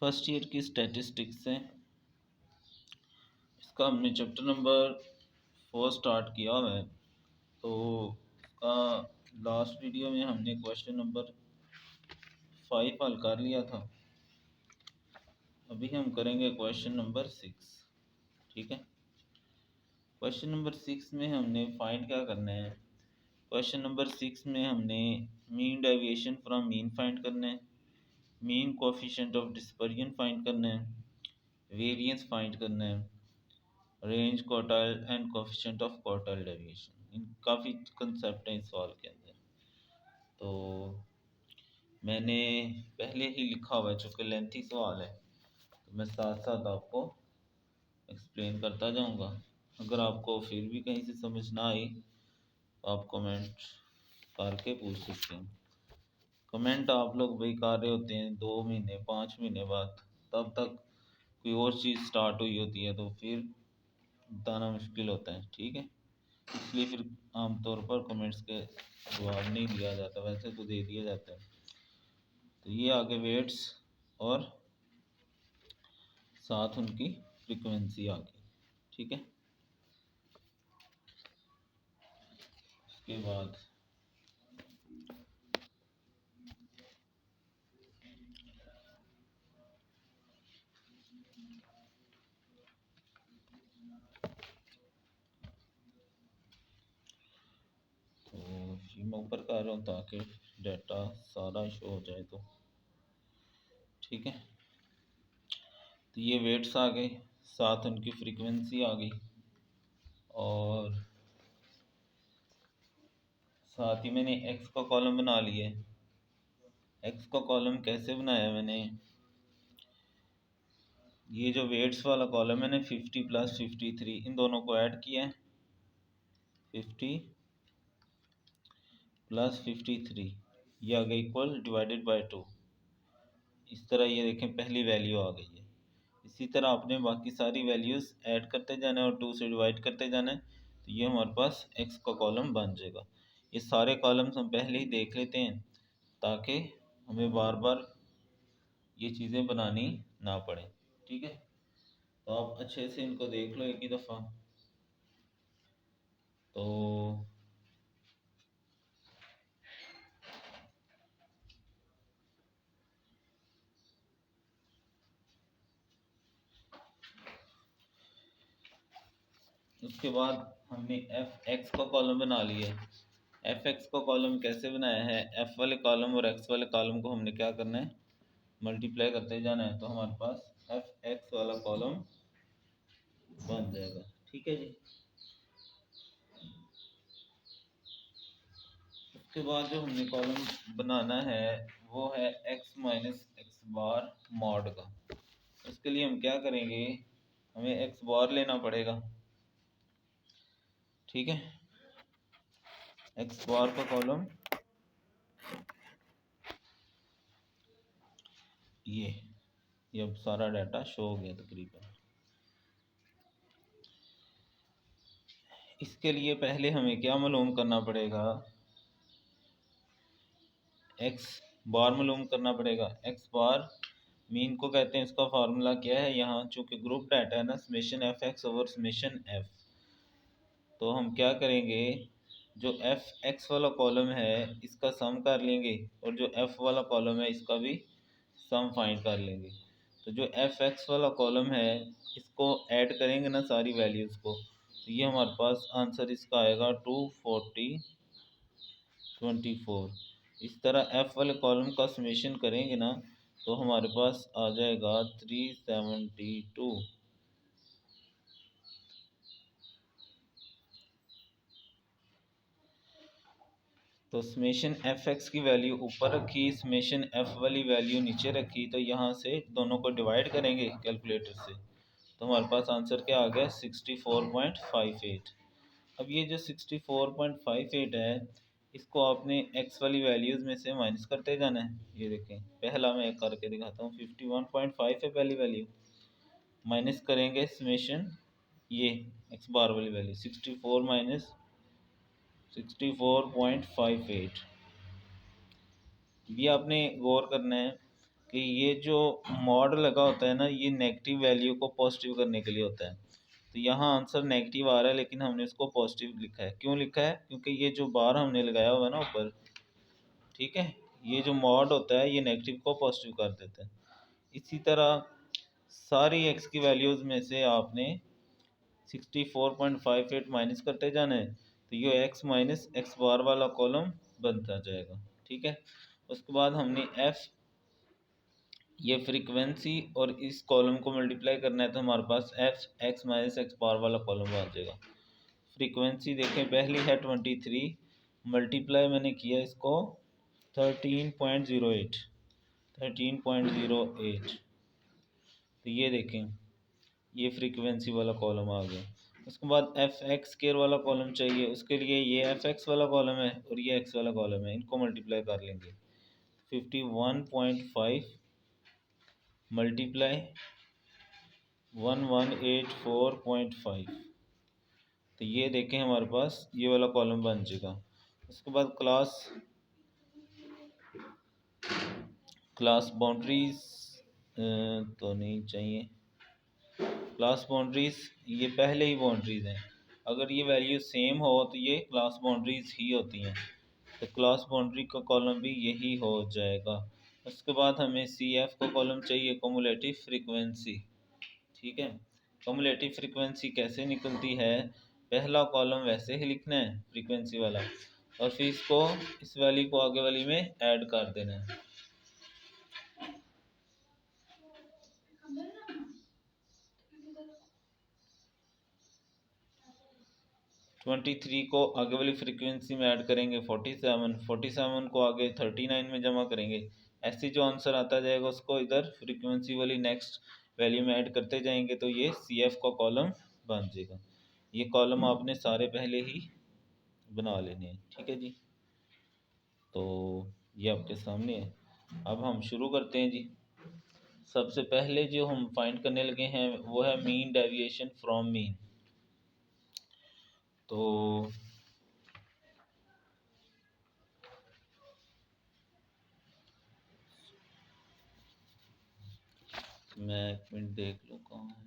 First year की statistics है। इसका हमने चैप्टर नंबर 4 स्टार्ट किया हुआ है। तो इसका लास्ट वीडियो में हमने क्वेश्चन नंबर 5 हल कर लिया था। अभी हम करेंगे क्वेश्चन नंबर 6। ठीक है, क्वेश्चन नंबर 6 में हमने फाइंड क्या करना है। क्वेश्चन नंबर 6 में हमने mean deviation from mean find करना है, mean coefficient of dispersion find करना है, वेरिएंस फाइंड करना है, range quartile and coefficient of quartile deviation. इन काफ़ी कंसेप्ट हैं इस सवाल के अंदर। तो मैंने पहले ही लिखा हुआ है, चूँकि लेंथी सवाल है तो मैं साथ साथ आपको एक्सप्लेन करता जाऊंगा। अगर आपको फिर भी कहीं से समझ ना आई तो आप कमेंट करके पूछ सकते हैं। कमेंट आप लोग भाई कर रहे होते हैं 2 महीने 5 महीने बाद, तब तक कोई और चीज़ स्टार्ट हुई होती है तो फिर बताना मुश्किल होता है। ठीक है, इसलिए फिर आमतौर पर कमेंट्स के जवाब नहीं दिया जाता, वैसे तो दे दिया जाता है। तो ये आगे वेट्स और साथ उनकी फ्रीक्वेंसी आ गई। ठीक है, उसके बाद तो मैं ऊपर कर रहा हूँ ताकि डाटा सारा शो हो जाए। तो ठीक है, तो ये वेट्स आ गए, साथ उनकी फ्रीक्वेंसी आ गई, और साथ ही मैंने एक्स का कॉलम बना लिया है। एक्स का कॉलम कैसे बनाया मैंने, ये जो वेट्स वाला कॉलम है ना 50 प्लस 53, इन दोनों को ऐड किया है। 50 प्लस 53 ये आ गया इक्वल डिवाइडेड बाय 2। इस तरह ये देखें पहली वैल्यू आ गई है। इसी तरह आपने बाकी सारी वैल्यूज़ ऐड करते जाना है और 2 से डिवाइड करते जाना है, तो ये हमारे पास एक्स का कॉलम बन जाएगा। ये सारे कॉलम्स हम पहले ही देख लेते हैं ताकि हमें बार बार ये चीज़ें बनानी ना पड़े। ठीक है, तो आप अच्छे से इनको देख लो एक ही दफ़ा। तो उसके बाद हमने एफ एक्स का कॉलम बना लिया है। एफ एक्स का कॉलम कैसे बनाया है, एफ वाले कॉलम और एक्स वाले कॉलम को हमने क्या करना है, मल्टीप्लाई करते जाना है, तो हमारे पास एफ एक्स वाला कॉलम बन जाएगा। ठीक है जी, उसके बाद जो हमने कॉलम बनाना है वो है एक्स माइनस एक्स बार मॉड का। उसके लिए हम क्या करेंगे, हमें एक्स बार लेना पड़ेगा। ठीक है, एक्स बार का कॉलम ये अब सारा डाटा शो हो गया तकरीबन। इसके लिए पहले हमें क्या मालूम करना पड़ेगा, एक्स बार मालूम करना पड़ेगा। एक्स बार मीन को कहते हैं, इसका फार्मूला क्या है, यहाँ चूंकि ग्रुप डाटा है ना, summation F x over summation F. तो हम क्या करेंगे, जो एफ एक्स वाला कॉलम है इसका सम कर लेंगे और जो एफ वाला कॉलम है इसका भी सम फाइंड कर लेंगे। तो जो एफ एक्स वाला कॉलम है इसको ऐड करेंगे ना सारी वैल्यूज़ को, तो ये हमारे पास आंसर इसका आएगा 240 24। इस तरह एफ वाले कॉलम का समेशन करेंगे ना तो हमारे पास आ जाएगा 372। तो समेशन एफ एक्स की वैल्यू ऊपर रखी, समेशन एफ वाली वैल्यू नीचे रखी, तो यहाँ से दोनों को डिवाइड करेंगे कैलकुलेटर से, तो हमारे पास आंसर क्या आ गया 64.58। अब ये जो 64.58 है इसको आपने एक्स वाली वैल्यूज़ में से माइनस करते जाना है। ये देखें पहला मैं एक करके दिखाता हूँ, 51.5 है पहली वैल्यू, माइनस करेंगे समेशन ये एक्स बार वाली वैल्यू 64 माइनस 64.58। ये आपने गौर करना है कि ये जो मॉड लगा होता है ना, ये नेगेटिव वैल्यू को पॉजिटिव करने के लिए होता है। तो यहाँ आंसर नेगेटिव आ रहा है, लेकिन हमने इसको पॉजिटिव लिखा है। क्यों लिखा है? क्योंकि ये जो बार हमने लगाया हुआ है ना ऊपर, ठीक है, ये जो मॉड होता है ये नेगेटिव को पॉजिटिव कर देता है। इसी तरह सारी एक्स की वैल्यूज़ में से आपने 64.58 माइनस करते जाना है, तो ये एक्स माइनस एक्स बार वाला कॉलम बनता जाएगा। ठीक है, उसके बाद हमने एफ, ये फ्रीक्वेंसी और इस कॉलम को मल्टीप्लाई करना है, तो हमारे पास एफ एक्स माइनस एक्स बार वाला कॉलम आ जाएगा। फ्रीक्वेंसी देखें, पहली है 23, मल्टीप्लाई मैंने किया इसको 13.08, 13.08, तो ये देखें ये फ्रीक्वेंसी वाला कॉलम आ गया। उसके बाद एफ एक्स स्केयर वाला कॉलम चाहिए, उसके लिए ये एफ एक्स वाला कॉलम है और ये एक्स वाला कॉलम है, इनको मल्टीप्लाई कर लेंगे। 51.5 मल्टीप्लाई 1184.5, तो ये देखें हमारे पास ये वाला कॉलम बन जाएगा। उसके बाद क्लास बाउंड्रीज तो नहीं चाहिए, क्लास बाउंड्रीज ये पहले ही बाउंड्रीज हैं, अगर ये वैल्यू सेम हो तो ये क्लास बाउंड्रीज ही होती हैं, तो क्लास बाउंड्री का कॉलम भी यही हो जाएगा। उसके बाद हमें सी एफ का कॉलम चाहिए, कम्युलेटिव फ्रीक्वेंसी। ठीक है, कम्युलेटिव फ्रीक्वेंसी कैसे निकलती है, पहला कॉलम वैसे ही लिखना है फ्रीक्वेंसी वाला, और फिर इसको इस वैल्यू को आगे वाली में ऐड कर देना है। ट्वेंटी थ्री को आगे वाली फ्रीक्वेंसी में ऐड करेंगे 47, 47 को आगे 39 में जमा करेंगे। ऐसे जो आंसर आता जाएगा उसको इधर फ्रीक्वेंसी वाली नेक्स्ट वैल्यू में ऐड करते जाएंगे, तो ये सी एफ का कॉलम बन जाएगा। ये कॉलम आपने सारे पहले ही बना लेने हैं। ठीक है जी, तो ये आपके सामने है। अब हम शुरू करते हैं जी। सबसे पहले जो हम फाइंड करने लगे हैं वो है मीन डेविएशन फ्रॉम मीन। तो मैं एक मिनट देख लूँ कहाँ है।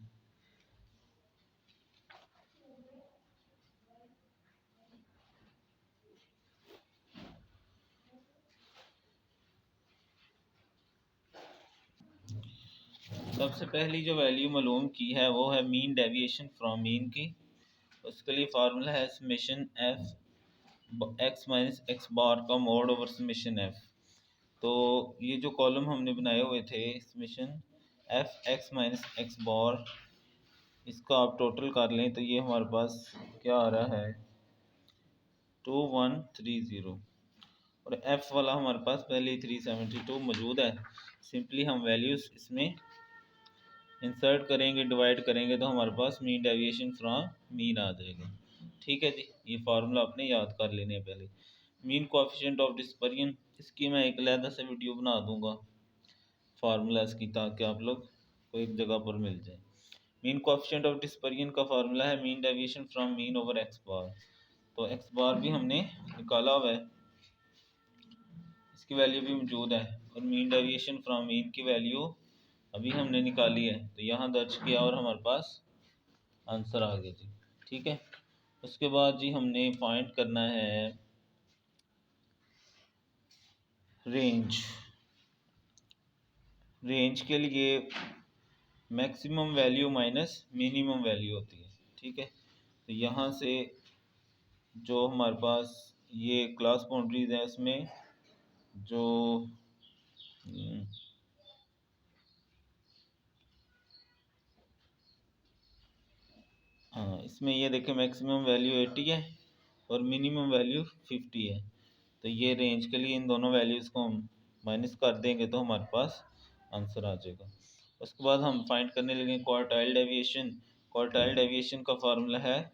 सबसे पहली जो वैल्यू मालूम की है वो है मीन डेविएशन फ्रॉम मीन की। उसके लिए फार्मूला है summation F X minus X bar का मोड ओवर समेशन एफ। तो ये जो कॉलम हमने बनाए हुए थे summation F X minus X bar, इसका आप टोटल कर लें तो ये हमारे पास क्या आ रहा है 2130, और एफ वाला हमारे पास पहले ही 372 मौजूद है। सिंपली हम वैल्यूज़ इसमें इंसर्ट करेंगे, डिवाइड करेंगे, तो हमारे पास मीन डेविएशन फ्रॉम मीन आ जाएगा। ठीक है जी, ये फार्मूला आपने याद कर लेने हैं पहले। मीन कोएफिशिएंट ऑफ डिस्पर्जन, इसकी मैं एक अलग से वीडियो बना दूंगा फार्मूला इसकी, ताकि आप लोग को एक जगह पर मिल जाए। मीन कोएफिशिएंट ऑफ डिस्पर्जन का फार्मूला है mean deviation from mean over X bar. तो एक्स बार भी हमने निकाला हुआ है, इसकी वैल्यू भी मौजूद है, और मीन डेविएशन फ्रॉम मीन की वैल्यू अभी हमने निकाली है, तो यहाँ दर्ज किया और हमारे पास आंसर आ गया जी। ठीक है, उसके बाद जी हमने फाइंड करना है रेंज। रेंज के लिए maximum value minus minimum value होती है। ठीक है, तो यहाँ से जो हमारे पास ये क्लास बाउंड्रीज है उसमें जो हाँ, इसमें ये देखें मैक्सिमम वैल्यू 80 है और मिनिमम वैल्यू 50 है। तो ये रेंज के लिए इन दोनों वैल्यूज़ को हम माइनस कर देंगे तो हमारे पास आंसर आ जाएगा। उसके बाद हम फाइंड करने लगे क्वार्टाइल डेविएशन। क्वार्टाइल डेविएशन का फार्मूला है,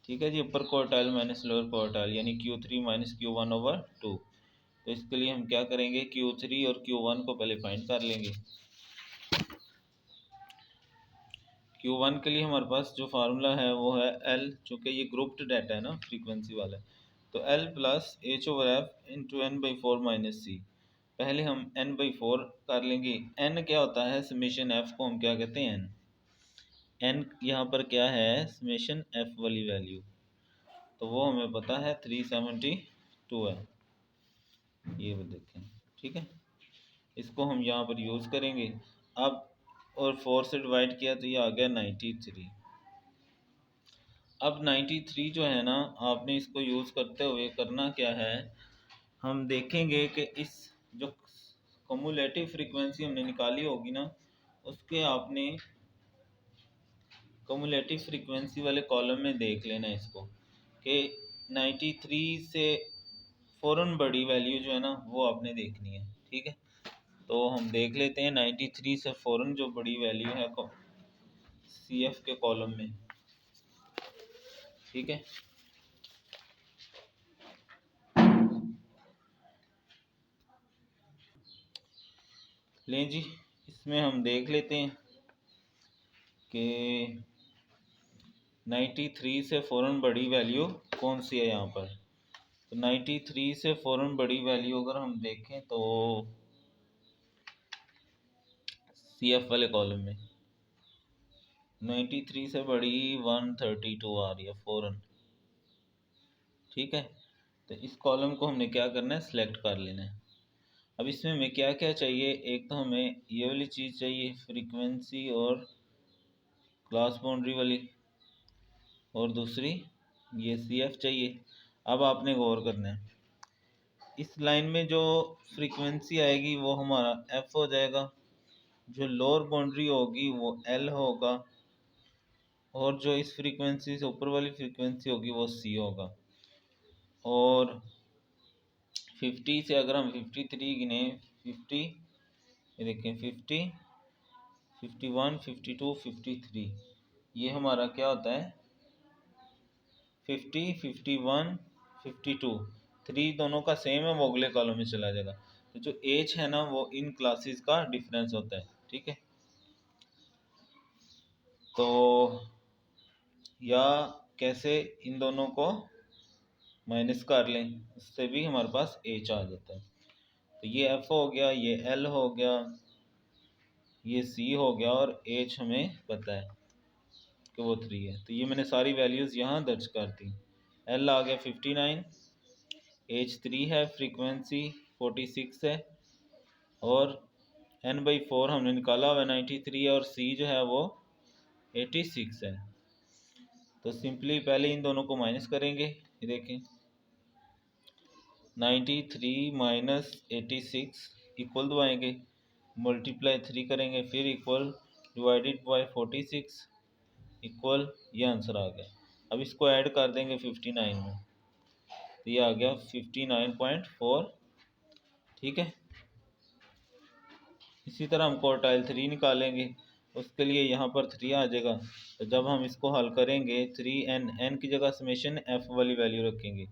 ठीक है जी, upper quartile minus lower quartile, यानी Q3 माइनस Q1 ओवर 2। तो इसके लिए हम क्या करेंगे, Q3 और Q1 को पहले फाइंड कर लेंगे। Q1 के लिए हमारे पास जो फार्मूला है वो है L, चूँकि ये ग्रुप्ड डाटा है ना फ्रीक्वेंसी वाला, तो L plus H over F into N by 4 minus C. पहले हम n/4 कर लेंगे। n क्या होता है, समेशन f को हम क्या कहते हैं, n यहाँ पर क्या है, समेशन f वाली वैल्यू, तो वो हमें पता है 372 है, ये वो देखें। ठीक है, इसको हम यहाँ पर यूज़ करेंगे। अब और 4 से डिवाइड किया तो ये आ गया 93। अब 93 जो है ना, आपने इसको यूज़ करते हुए करना क्या है, हम देखेंगे कि इस जो कम्युलेटिव फ्रीक्वेंसी हमने निकाली होगी ना, उसके आपने कम्युलेटिव फ्रीक्वेंसी वाले कॉलम में देख लेना इसको कि 93 से फ़ौरन बड़ी वैल्यू जो है ना वो आपने देखनी है। ठीक है, तो हम देख लेते हैं 93 से फ़ौरन जो बड़ी वैल्यू है CF के कॉलम में। ठीक है, लें जी, इसमें हम देख लेते हैं कि 93 से फ़ौरन बड़ी वैल्यू कौन सी है यहाँ पर। तो 93 से फ़ौरन बड़ी वैल्यू अगर हम देखें तो CF वाले कॉलम में 93 से बड़ी 132 आ रही है फ़ौरन। ठीक है, तो इस कॉलम को हमने क्या करना है, सिलेक्ट कर लेना है। अब इसमें हमें क्या क्या चाहिए, एक तो हमें ये वाली चीज़ चाहिए फ्रीक्वेंसी और क्लास बाउंड्री वाली, और दूसरी ये CF चाहिए। अब आपने गौर करना है, इस लाइन में जो फ्रीक्वेंसी आएगी वो हमारा F हो जाएगा, जो लोअर बाउंड्री होगी वो L होगा, और जो इस फ्रीक्वेंसी से ऊपर वाली फ्रीक्वेंसी होगी वो C होगा। और 50 से अगर हम 53 गिने, 50 ये देखें, 50, 51, 52, 53, ये हमारा क्या होता है 50, 51, 52, 3 दोनों का सेम है, वो अगले कॉलम में चला जाएगा। तो जो एज है ना वो इन क्लासेस का डिफरेंस होता है। ठीक है, तो या कैसे इन दोनों को माइनस कर लें, उससे भी हमारे पास एच आ जाता है। तो ये एफ हो गया, ये एल हो गया, ये सी हो गया, और एच हमें पता है कि वो 3 है। तो ये मैंने सारी वैल्यूज़ यहाँ दर्ज कर दी। एल आ गया 59, एच 3 है, फ्रीक्वेंसी 46 है, और n/4 हमने निकाला हुआ 93 है, और सी जो है वो 86 है। तो सिंपली पहले इन दोनों को माइनस करेंगे, ये देखें 93 माइनस 86 इक्वल दबाएंगे, मल्टीप्लाई 3 करेंगे, फिर इक्वल डिवाइडेड बाय 46 इक्वल, ये आंसर आ गया। अब इसको ऐड कर देंगे 59 में, तो ये आ गया 59.4। ठीक है, इसी तरह हम क्वार्टाइल 3 निकालेंगे, उसके लिए यहाँ पर 3 आ जाएगा। तो जब हम इसको हल करेंगे 3n की जगह समेशन f वाली वैल्यू रखेंगे,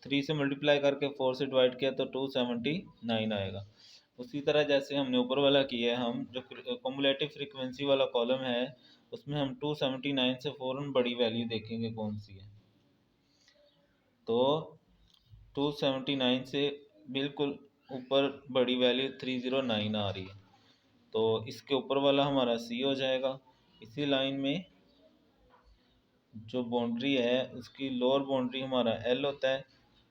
3 से मल्टीप्लाई करके 4 से डिवाइड किया तो 279 आएगा। उसी तरह जैसे हमने ऊपर वाला किया है, हम जो कम्युलेटिव फ्रीक्वेंसी वाला कॉलम है उसमें हम 279 से फ़ौरन बड़ी वैल्यू देखेंगे कौन सी है। तो 279 से बिल्कुल ऊपर बड़ी वैल्यू 309 आ रही है, तो इसके ऊपर वाला हमारा सी हो जाएगा। इसी लाइन में जो बाउंड्री है उसकी लोअर बाउंड्री हमारा एल होता है,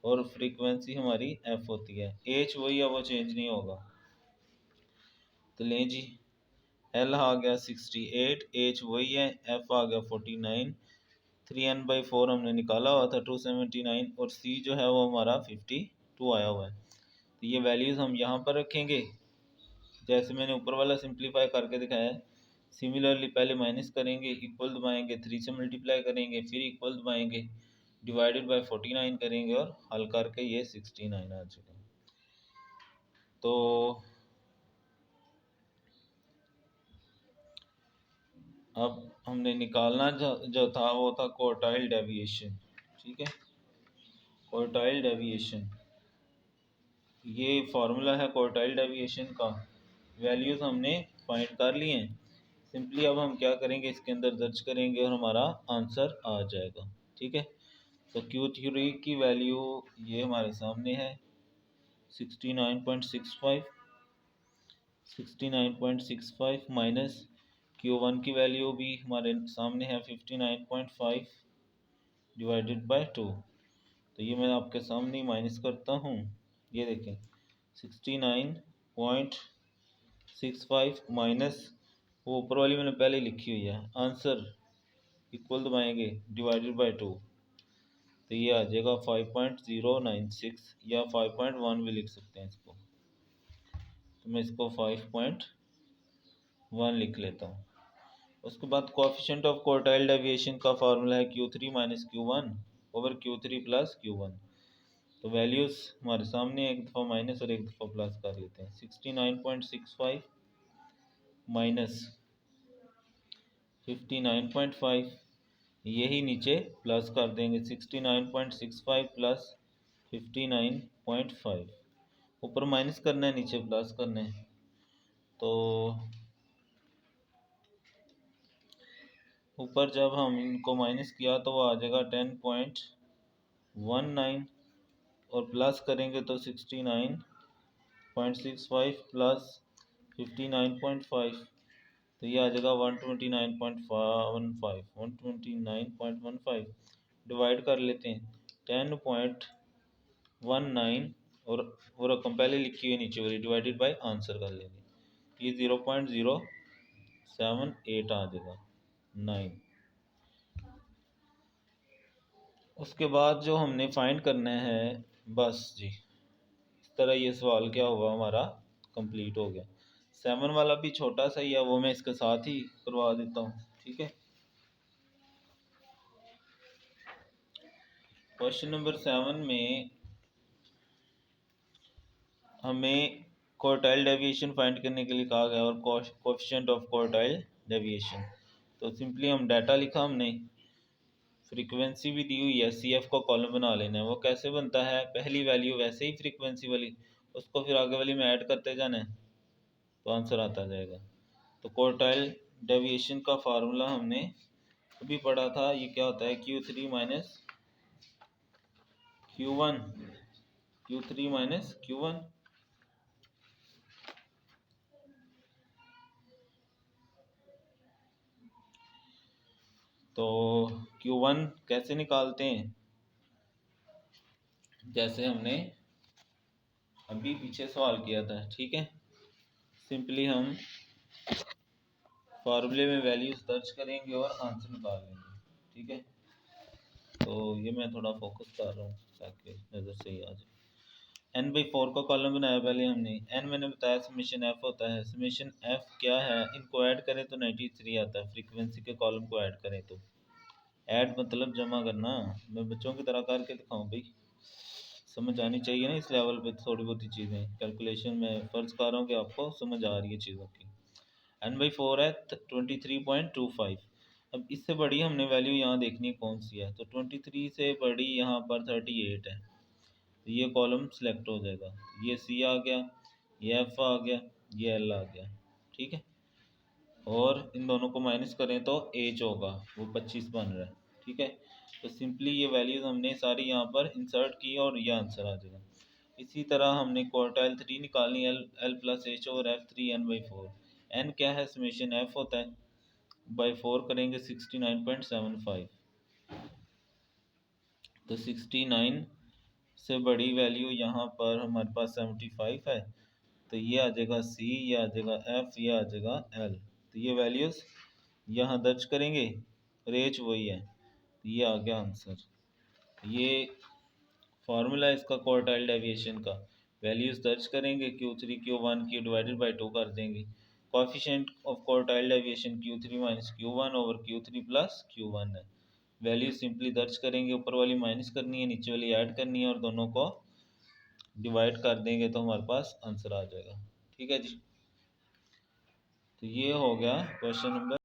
और फ्रीक्वेंसी हमारी एफ होती है। एच वही है, वो चेंज नहीं होगा। तो लें जी, एल आ गया 68, एच वही है, एफ आ गया 49, 3n/4 हमने निकाला हुआ था 279, और सी जो है वो हमारा 52 आया हुआ है। तो ये वैल्यूज़ हम यहाँ पर रखेंगे जैसे मैंने ऊपर वाला सिंप्लीफाई करके दिखाया है। सिमिलरली पहले माइनस करेंगे, इक्वल दबाएंगे, 3 से मल्टीप्लाई करेंगे, फिर इक्वल दबाएंगे, डिवाइडेड बाय 49 करेंगे, और हल करके ये 69 आ चुका। तो अब हमने निकालना जो था वो था क्वार्टाइल डेविएशन। ठीक है, क्वार्टाइल डेविएशन, ये फार्मूला है क्वार्टाइल डेविएशन का। वैल्यूज़ हमने फाइंड कर लिए हैं। सिंपली अब हम क्या करेंगे, इसके अंदर दर्ज करेंगे और हमारा आंसर आ जाएगा। ठीक है, तो Q3 की वैल्यू ये हमारे सामने है, 69.65 माइनस Q1 की वैल्यू भी हमारे सामने है 59.5 डिवाइडेड बाय 2। तो ये मैं आपके सामने माइनस करता हूँ। ये देखें 69.65 माइनस वो ऊपर वाली मैंने पहले लिखी हुई है, आंसर इक्वल दबाएंगे डिवाइडेड बाय 2, तो ये आ जाएगा 5.096 या 5.1 भी लिख सकते हैं इसको। तो मैं इसको 5.1 लिख लेता हूँ। उसके बाद कोएफिशिएंट ऑफ क्वार्टाइल डेविएशन का फार्मूला है Q3 minus Q1 over Q3 plus Q1। तो वैल्यूज़ हमारे सामने एक दफ़ा माइनस और एक दफ़ा प्लस कर लेते हैं। 69.65 माइनस 59.5, यही नीचे प्लस कर देंगे। 69.65 प्लस 59.5, ऊपर माइनस करना है, नीचे प्लस करना है। तो ऊपर जब हम इनको माइनस किया तो वो आ जाएगा 10.19 और प्लस करेंगे तो 69.65 प्लस 59.5, तो ये आ जाएगा 129.15 डिवाइड कर लेते हैं 10.19 और वो रकम पहले लिखी हुई नीचे वाली डिवाइडेड बाय आंसर कर लेंगे। ये 0.078 आ जाएगा 9। उसके बाद जो हमने फाइंड करना है, बस जी इस तरह ये सवाल क्या हुआ हमारा कंप्लीट हो गया। 7 वाला भी छोटा सा ही है, वो मैं इसके साथ ही करवा देता हूँ, ठीक है। क्वेश्चन नंबर 7 में हमें क्वार्टाइल डेविएशन फाइंड करने के लिए कहा गया और कोएफिशिएंट ऑफ क्वार्टाइल डेविएशन। तो सिंपली हम डाटा लिखा हमने, फ्रीक्वेंसी भी दी हुई है, CF को कॉलम बना लेना है। वो कैसे बनता है, पहली वैल्यू वैसे ही फ्रीक्वेंसी वाली, उसको फिर आगे वाली में ऐड करते जाना है तो आंसर आता जाएगा। तो क्वार्टाइल डेविएशन का फार्मूला हमने अभी पढ़ा था, ये क्या होता है Q3 minus Q1, Q3 minus Q1। तो Q1 कैसे निकालते हैं, जैसे हमने अभी पीछे सवाल किया था, ठीक है। सिंपली हम फार्मूले में वैल्यूज दर्ज करेंगे और आंसर निकाल लेंगे, ठीक है। तो ये मैं थोड़ा फोकस कर रहा हूँ ताकि नज़र सही आ जाए। n/4 का कॉलम बनाया पहले हमने। n मैंने बताया समेशन f होता है। समेशन f क्या है, इनको ऐड करें तो 93 आता है। फ्रीक्वेंसी के कॉलम को ऐड करें तो, ऐड मतलब जमा करना। मैं बच्चों की तरह करके दिखाऊं भाई, समझ आनी चाहिए ना इस लेवल पे थोड़ी बहुत ही चीज़ें। कैलकुलेशन में फ़र्ज़ कर रहा हूँ कि आपको समझ आ रही है चीज़ों की। n/4 है 23.25। अब इससे बड़ी हमने वैल्यू यहाँ देखनी कौन सी है, तो 23 से बड़ी यहाँ पर 38 है, तो ये कॉलम सेलेक्ट हो जाएगा। ये C आ गया, ये F आ गया, ये L आ गया, ठीक है। और इन दोनों को माइनस करें तो H होगा, वो 25 बन रहा है, ठीक है। तो सिंपली ये वैल्यूज हमने सारी यहाँ पर इंसर्ट की और ये आंसर आ जाएगा। इसी तरह हमने क्वार्टाइल 3 निकालनी, L प्लस H और F3 n/4। n क्या है, समेशन F होता है, बाई 4 करेंगे 69.75। तो 69 से बड़ी वैल्यू यहाँ पर हमारे पास 75 है, तो ये आ जाएगा C, ये आ जाएगा F, ये आ जाएगा L। तो ये वैल्यूज़ यहाँ दर्ज करेंगे, रेंज वही है, तो ये आ गया आंसर। ये फार्मूला इसका क्वार्टाइल डेविएशन का। वैल्यूज़ दर्ज करेंगे Q3 Q1 की डिवाइडेड बाई 2 कर देंगे। Coefficient of quartile deviation Q3 minus Q1 over Q3 plus Q1 है। वैल्यू सिंपली दर्ज करेंगे, ऊपर वाली माइनस करनी है, नीचे वाली ऐड करनी है और दोनों को डिवाइड कर देंगे तो हमारे पास आंसर आ जाएगा, ठीक है जी। तो ये हो गया क्वेश्चन नंबर